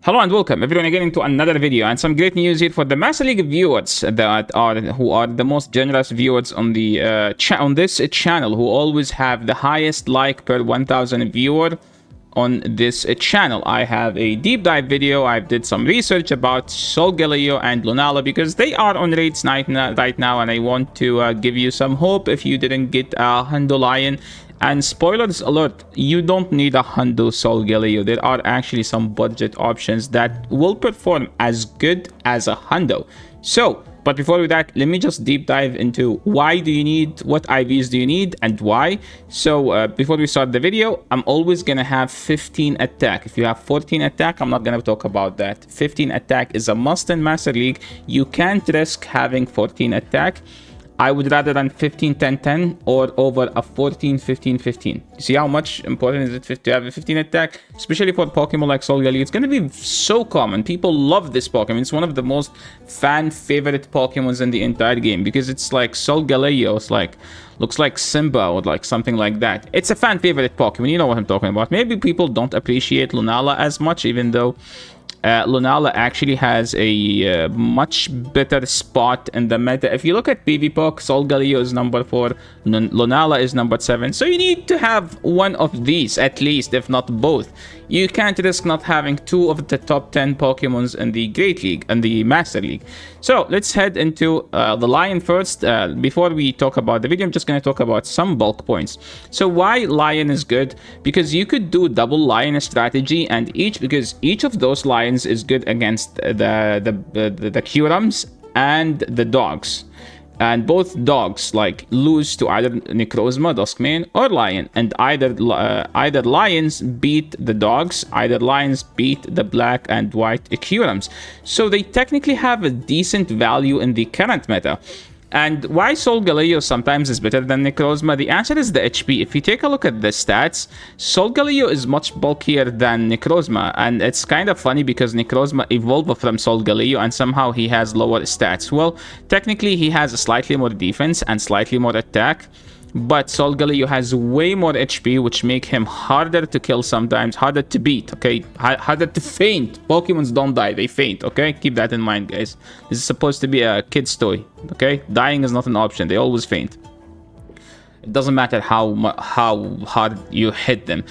Hello and welcome everyone again into another video, and some great news here for the Master League viewers who are the most generous viewers on the on this channel, who always have the highest like per 1,000 viewer on this channel. I have a deep dive video. I did some research about Solgaleo and Lunala because they are on raids right now, and I want to give you some hope if you didn't get a Hundo Lion. And spoilers alert, you don't need a Hundo Solgaleo. There are actually some budget options that will perform as good as a Hundo. So, but before we that, let me just deep dive into why do you need, what IVs do you need, and why. So before we start the video, I'm always gonna have 15 attack. If you have 14 attack, I'm not gonna talk about that. 15 attack is a must in Master League. You can't risk having 14 attack. I would rather run 15 10 10 or over a 14 15 15. You see how much important is it to have a 15 attack, especially for Pokemon like Solgaleo. It's going to be so common. People love this Pokemon. It's one of the most fan favorite Pokemons in the entire game because it's like Solgaleo. It's like looks like Simba or like something like that. It's a fan favorite Pokemon. You know what I'm talking about. Maybe people don't appreciate Lunala as much, even though Lunala actually has a much better spot in the meta. If you look at PvP, Solgaleo is number 4, Lunala is number 7. So you need to have one of these at least, if not both. You can't risk not having 2 of the top 10 Pokemons in the Great League and the Master League. So let's head into the Lion first. Before we talk about the video, I'm just going to talk about some bulk points. So why Lion is good? Because you could do double Lion strategy, and because each of those Lions is good against the Curums and the dogs. And both dogs like lose to either Necrozma, Duskmane, or Lion, and either Lions beat the dogs, either Lions beat the black and white Curums. So they technically have a decent value in the current meta. And why Solgaleo sometimes is better than Necrozma? The answer is the HP. If you take a look at the stats, Solgaleo is much bulkier than Necrozma. And it's kind of funny because Necrozma evolved from Solgaleo and somehow he has lower stats. Well, technically he has slightly more defense and slightly more attack. But Solgaleo has way more HP, which make him harder to kill sometimes, harder to beat, okay? Harder to faint. Pokemons don't die, they faint, okay? Keep that in mind, guys. This is supposed to be a kid's toy, okay? Dying is not an option, they always faint. It doesn't matter how hard you hit them.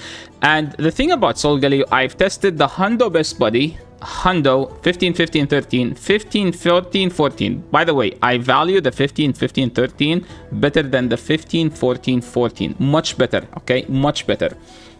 And the thing about Solgaleo, I've tested the Hundo Best Buddy, Hundo 15 15 13 15 14 14. By the way, I value the 15 15 13 better than the 15 14 14. Much better, okay? Much better.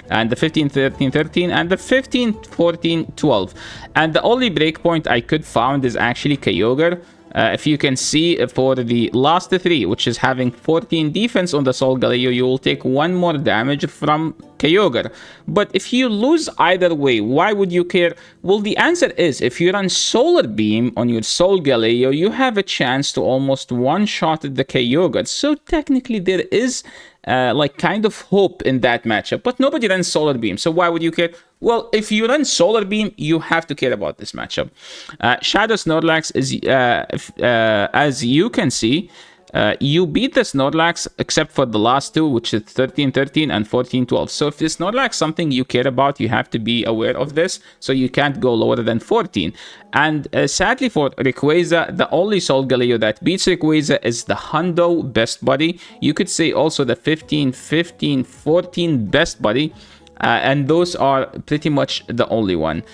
And the 15 13 13 and the 15 14 12. And the only breakpoint I could find is actually Kyogre. If you can see for the last 3, which is having 14 defense on the Solgaleo, you will take 1 more damage from Kyogre. But if you lose either way, why would you care? Well, the answer is if you run Solar Beam on your Solgaleo, you have a chance to almost one-shot the Kyogre. So technically there is like kind of hope in that matchup, but nobody runs Solar Beam, so why would you care? Well, if you run Solar Beam, you have to care about this matchup. Shadow Snorlax is, as you can see, you beat the Snorlax except for the last 2, which is 13 13 and 14 12. So if the Snorlax something you care about, you have to be aware of this, so you can't go lower than 14. And sadly for Rayquaza, the only Solgaleo that beats Rayquaza is the Hundo Best Buddy. You could say also the 15 15 14 Best Buddy. And those are pretty much the only one.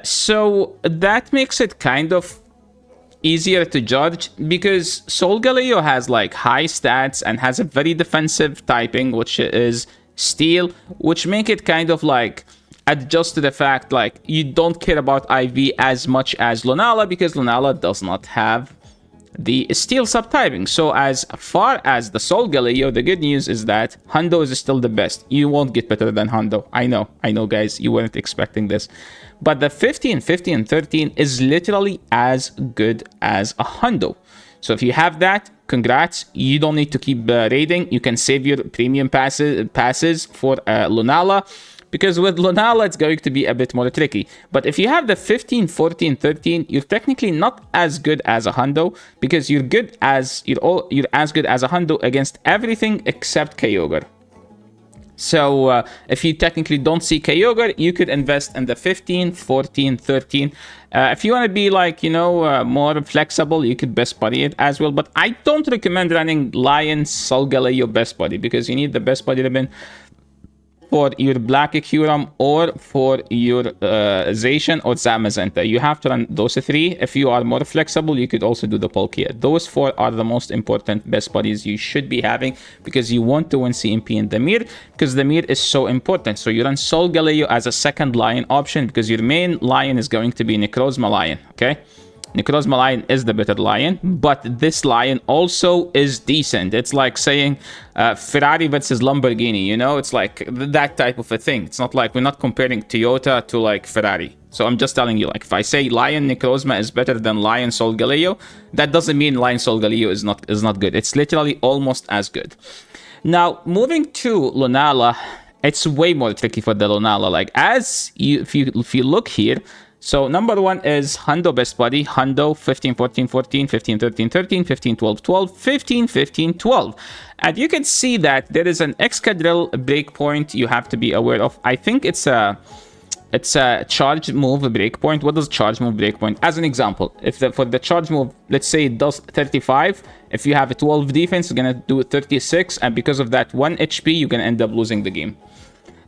So that makes it kind of easier to judge because Solgaleo has like high stats and has a very defensive typing, which is Steel, which make it kind of like adjust to the fact like you don't care about IV as much as Lunala because Lunala does not have the Steel subtyping. So as far as the Solgaleo, the good news is that Hundo is still the best. You won't get better than Hundo. I know guys, you weren't expecting this. But the 15, 15, 13 is literally as good as a Hundo. So if you have that, congrats. You don't need to keep raiding. You can save your premium passes for Lunala. Because with Lunala, it's going to be a bit more tricky. But if you have the 15, 14, 13, you're technically not as good as a Hundo because you're as good as a Hundo against everything except Kyogre. So if you technically don't see Kyogre, you could invest in the 15, 14, 13. If you want to be like, more flexible, you could best buddy it as well. But I don't recommend running Lion Solgaleo best buddy, because you need the best buddy ribbon for your Black Kyurem or for your Zacian or Zamazenta. You have to run those three. If you are more flexible, you could also do the Palkia. Those four are the most important best buddies you should be having, because you want to win CMP in the Mir, because the Mir is so important. So you run Solgaleo as a second Lion option, because your main Lion is going to be Necrozma Lion, okay? Necrozma Lion is the better Lion, but this Lion also is decent. It's like saying Ferrari versus Lamborghini, It's like that type of a thing. It's not like we're not comparing Toyota to like Ferrari. So I'm just telling you, like, if I say Lion Necrozma is better than Lion Solgaleo, that doesn't mean Lion Solgaleo is not good. It's literally almost as good. Now, moving to Lunala, it's way more tricky for the Lunala. Like, if you look here, so number one is Hundo best buddy. Hundo 15, 14, 14, 15, 13, 13, 15, 12, 12, 15, 15, 12. And you can see that there is an Excadrill breakpoint you have to be aware of. I think it's a charge move breakpoint. What does charge move breakpoint? As an example, if for the charge move, let's say it does 35. If you have a 12 defense, you're going to do 36. And because of that 1 HP, you're going to end up losing the game.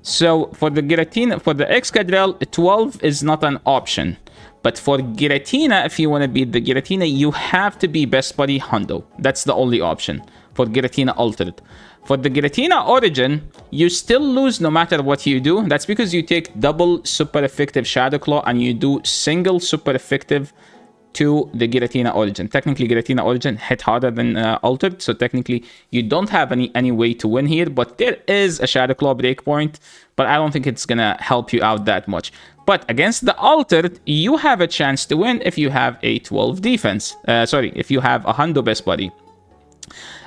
So for the Excadrill, 12 is not an option. But for Giratina, if you want to beat the Giratina, you have to be best buddy Hundo. That's the only option for Giratina Altered. For the Giratina Origin, you still lose no matter what you do. That's because you take double super effective Shadow Claw and you do single super effective to the Giratina Origin. Technically, Giratina Origin hit harder than Altered, so technically you don't have any way to win here, but there is a Shadow Claw breakpoint, but I don't think it's gonna help you out that much. But against the Altered, you have a chance to win if you have a 12 defense. If you have a Hundo best buddy.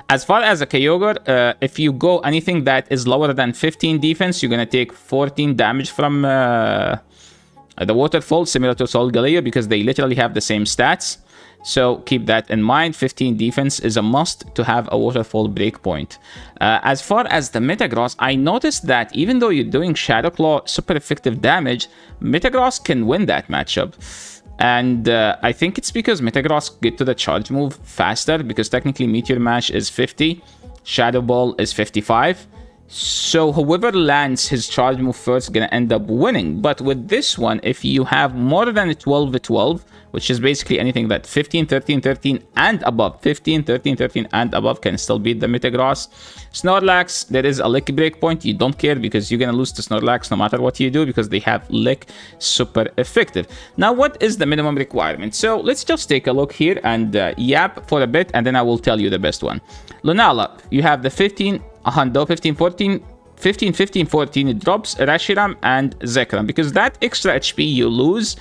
As far as a Kyogre, if you go anything that is lower than 15 defense, you're gonna take 14 damage from the Waterfall, similar to Solgaleo, because they literally have the same stats. So keep that in mind. 15 defense is a must to have a Waterfall breakpoint. As far as the Metagross, I noticed that even though you're doing Shadow Claw super effective damage, Metagross can win that matchup. And I think it's because Metagross get to the charge move faster, because technically Meteor Mash is 50, Shadow Ball is 55. So whoever lands his charge move first is going to end up winning. But with this one, if you have more than a 12-12, which is basically anything that 15, 13, 13 and above, 15, 13, 13 and above can still beat the Metagross. Snorlax, there is a Lick breakpoint. You don't care, because you're going to lose to Snorlax no matter what you do, because they have Lick super effective. Now, what is the minimum requirement? So let's just take a look here and yap for a bit, and then I will tell you the best one. Lunala, you have the 15, Hundo, 15, 14, 15, 15, 14, it drops Reshiram and Zekrom, because that extra HP you lose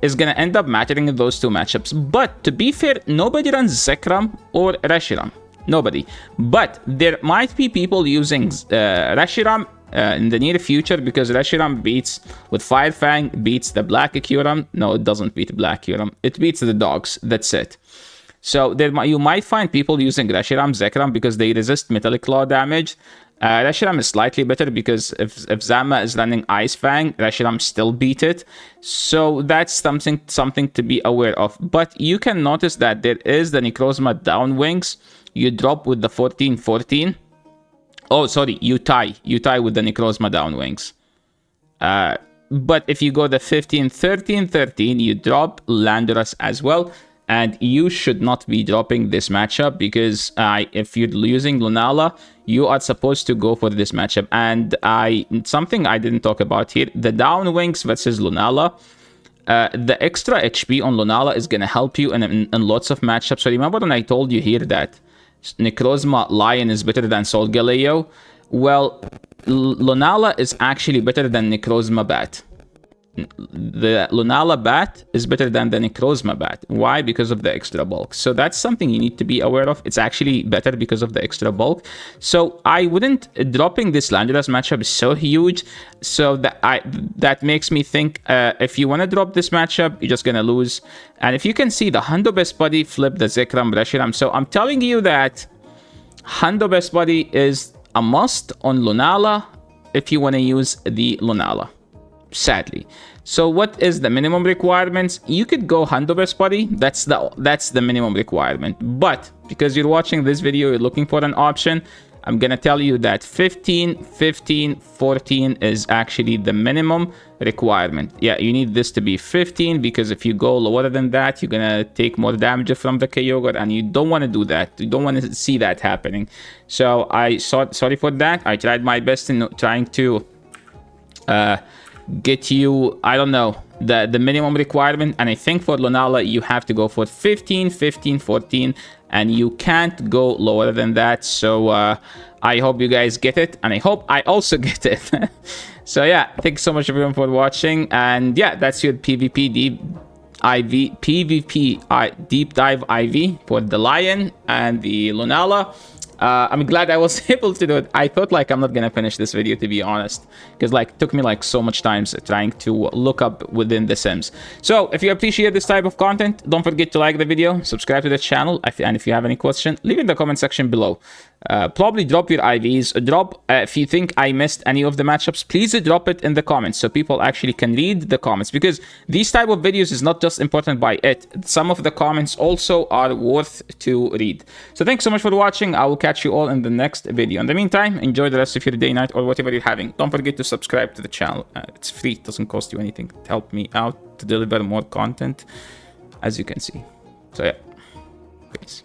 is going to end up mattering in those two matchups. But to be fair, nobody runs Zekrom or Reshiram. Nobody. But there might be people using Reshiram in the near future, because Reshiram beats with Fire Fang, beats the Black Kyurem. No, it doesn't beat Black Kyurem. It beats the dogs. That's it. So you might find people using Reshiram, Zekrom, because they resist Metallic Claw damage. Reshiram is slightly better, because if Zama is running Ice Fang, Reshiram still beat it. So that's something to be aware of. But you can notice that there is the Necrozma Down Wings. You drop with the 14-14. Oh, sorry, you tie with the Necrozma Down Wings. But if you go the 15-13-13, you drop Landorus as well. And you should not be dropping this matchup, because if you're using Lunala, you are supposed to go for this matchup. And something I didn't talk about here, the Down Wings versus Lunala, the extra HP on Lunala is going to help you in lots of matchups. So remember when I told you here that Necrozma Lion is better than Solgaleo? Well, Lunala is actually better than Necrozma Bat. The Lunala Bat is better than the Necrozma Bat. Why? Because of the extra bulk. So that's something you need to be aware of. It's actually better because of the extra bulk. So I wouldn't... Dropping this Landorus matchup is so huge. So that makes me think if you want to drop this matchup, you're just going to lose. And if you can see, the Hundo Best Buddy flip the Zekrom Reshiram. So I'm telling you that Hundo Best Buddy is a must on Lunala. if you want to use the Lunala, sadly. So what is the minimum requirements? You could go Handovers buddy. That's the minimum requirement. But because you're watching this video, you're looking for an option, I'm gonna tell you that 15, 15, 14 is actually the minimum requirement. Yeah, you need this to be 15, because if you go lower than that, you're gonna take more damage from the Kyogre, and you don't want to do that. You don't want to see that happening. So sorry for that. I tried my best in trying to get you, I don't know, the minimum requirement. And I think for Lunala, you have to go for 15, 15, 14, and you can't go lower than that. So I hope you guys get it, and I hope I also get it. So yeah, thanks so much everyone for watching, and yeah, that's your PvP deep dive IV for the Lion and the Lunala. I'm glad I was able to do it. I thought like I'm not gonna finish this video, to be honest, because like it took me like so much time trying to look up within the Sims. So if you appreciate this type of content, don't forget to like the video, subscribe to the channel, and if you have any question, leave in the comment section below. Probably drop your IVs, if you think I missed any of the matchups, please drop it in the comments so people actually can read the comments, because these type of videos is not just important by it, some of the comments also are worth to read. So thanks so much for watching. I will catch you all in the next video. In the meantime, enjoy the rest of your day, night, or whatever you're having. Don't forget to subscribe to the channel. It's free, it doesn't cost you anything. It helps me out to deliver more content, as you can see. So yeah, peace.